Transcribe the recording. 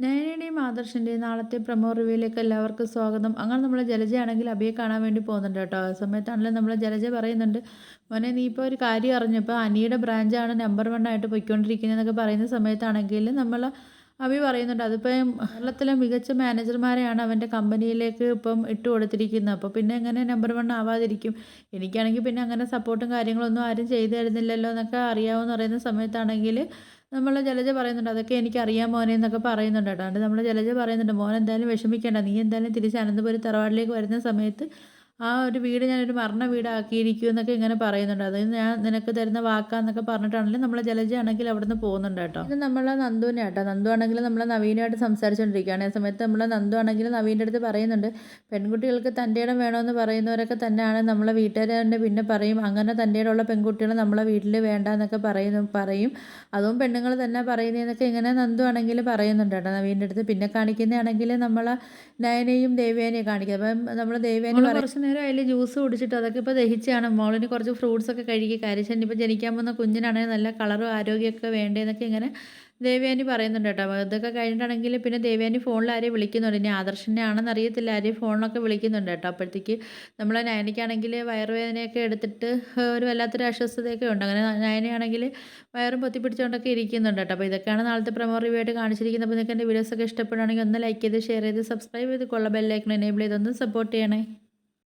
നയനയുടെയും ആദർശിൻ്റെയും നാളത്തെ പ്രൊമോ റിവ്യൂയിലേക്ക് എല്ലാവർക്കും സ്വാഗതം. അങ്ങനെ നമ്മൾ ജലജയാണെങ്കിൽ അഭിയെ കാണാൻ വേണ്ടി പോകുന്നുണ്ട് കേട്ടോ. ആ സമയത്താണെങ്കിലും നമ്മൾ ജലജ പറയുന്നുണ്ട്, മോനെ നീ ഇപ്പോൾ ഒരു കാര്യം അറിഞ്ഞു, ഇപ്പോൾ അനിയുടെ ബ്രാഞ്ചാണ് നമ്പർ 1 ആയിട്ട് പോയിക്കൊണ്ടിരിക്കുന്നതെന്നൊക്കെ പറയുന്ന സമയത്താണെങ്കിൽ നമ്മൾ അഭി പറയുന്നുണ്ട്, അതിപ്പം കേരളത്തിലെ മികച്ച മാനേജർമാരെയാണ് അവൻ്റെ കമ്പനിയിലേക്ക് ഇപ്പം ഇട്ട് കൊടുത്തിരിക്കുന്നത്. അപ്പോൾ പിന്നെ എങ്ങനെ നമ്പർ 1 ആവാതിരിക്കും? എനിക്കാണെങ്കിൽ പിന്നെ അങ്ങനെ സപ്പോർട്ടും കാര്യങ്ങളൊന്നും ആരും ചെയ്തു തരുന്നില്ലല്ലോ എന്നൊക്കെ അറിയാമെന്ന് പറയുന്ന സമയത്താണെങ്കിൽ നമ്മൾ ജലജ പറയുന്നുണ്ട്, അതൊക്കെ എനിക്കറിയാം മോനെ എന്നൊക്കെ പറയുന്നുണ്ട് കേട്ടോ. എന്നിട്ട് നമ്മൾ ജലജ പറയുന്നുണ്ട്, മോൻ എന്തായാലും വിഷമിക്കേണ്ട, നീ എന്തായാലും തിരിച്ച് അനന്തപുരി തറവാട്ടിലേക്ക് വരുന്ന സമയത്ത് ആ ഒരു വീട് ഞാനൊരു മരണ വീടാക്കിയിരിക്കും എന്നൊക്കെ ഇങ്ങനെ പറയുന്നുണ്ട്. അത് ഞാൻ നിനക്ക് തരുന്ന വാക്കാന്നൊക്കെ പറഞ്ഞിട്ടാണെങ്കിലും നമ്മൾ ജലജയാണെങ്കിൽ അവിടെ നിന്ന് പോകുന്നുണ്ട് കേട്ടോ. ഇത് നമ്മളെ നന്ദുവിനെ കേട്ടോ. നന്ദു ആണെങ്കിൽ നമ്മളെ നവീനുമായിട്ട് സംസാരിച്ചുകൊണ്ടിരിക്കുകയാണ്. ആ സമയത്ത് നമ്മളെ നന്ദു ആണെങ്കിൽ നവീൻ്റെ അടുത്ത് പറയുന്നുണ്ട്, പെൺകുട്ടികൾക്ക് തൻ്റെ ഇടം വേണമെന്ന് പറയുന്നവരൊക്കെ തന്നെയാണ് നമ്മളെ വീട്ടുകാർ തന്നെ പിന്നെ പറയും, അങ്ങനെ തൻ്റെ ഇടമുള്ള പെൺകുട്ടികൾ നമ്മളെ വീട്ടിൽ വേണ്ട എന്നൊക്കെ പറയും. അതും പെണ്ണുങ്ങൾ തന്നെ പറയുന്നതെന്നൊക്കെ ഇങ്ങനെ നന്ദു ആണെങ്കിൽ പറയുന്നുണ്ട് കേട്ടോ നവീൻ്റെ അടുത്ത്. പിന്നെ കാണിക്കുന്നതാണെങ്കിൽ നമ്മളെ നയനയും ദേവയാനിയും കാണിക്കുക. അപ്പം നമ്മൾ ദേവയാനി കുറച്ച് നേരം അതിൽ ജ്യൂസ് കുടിച്ചിട്ട് അതൊക്കെ ഇപ്പോൾ ദഹിച്ചാണ്. മോളിന് കുറച്ച് ഫ്രൂട്ട്സ് ഒക്കെ കഴുകി കാര്യം ഇപ്പോൾ ജനിക്കാൻ പോകുന്ന കുഞ്ഞിനാണെങ്കിൽ നല്ല കളറും ആരോഗ്യമൊക്കെ വേണ്ടതെന്നൊക്കെ ഇങ്ങനെ ദേവയാനി പറയുന്നുണ്ട് കേട്ടോ. അപ്പോൾ ഇതൊക്കെ കഴിഞ്ഞിട്ടാണെങ്കിൽ പിന്നെ ദേവയാനി ഫോണിൽ ആരെയും വിളിക്കുന്നുണ്ട്. ഇനി ആദർശിനെ ആണെന്ന് അറിയത്തില്ല, ആരെയും ഫോണിലൊക്കെ വിളിക്കുന്നുണ്ട് കേട്ടോ. അപ്പോഴത്തേക്ക് നമ്മളെ നയനയ്ക്കാണെങ്കിൽ വയറുവേദനയൊക്കെ എടുത്തിട്ട് ഒരു വല്ലാത്തൊരു അസ്വസ്ഥതയൊക്കെ ഉണ്ട്. അങ്ങനെ നയനയാണെങ്കിൽ വയറും പൊത്തിപ്പിടിച്ചുകൊണ്ടൊക്കെ ഇരിക്കുന്നുണ്ട് കേട്ടോ. അപ്പോൾ ഇതൊക്കെയാണ് നാളത്തെ പ്രൊമോ റിവ്യൂ ആയിട്ട് കാണിച്ചിരിക്കുന്നത്. അപ്പോൾ നിങ്ങൾക്ക് എൻ്റെ വീഡിയോസൊക്കെ ഇഷ്ടപ്പെടുകയാണെങ്കിൽ ഒന്ന് ലൈക്ക് ചെയ്ത് ഷെയർ ചെയ്ത് സബ്സ്ക്രൈബ് ചെയ്ത് കൊള്ള ബെല്ലൈക്കൺ എനേബിൾ ചെയ്തൊന്ന് സപ്പോർട്ട് ചെയ്യണേ.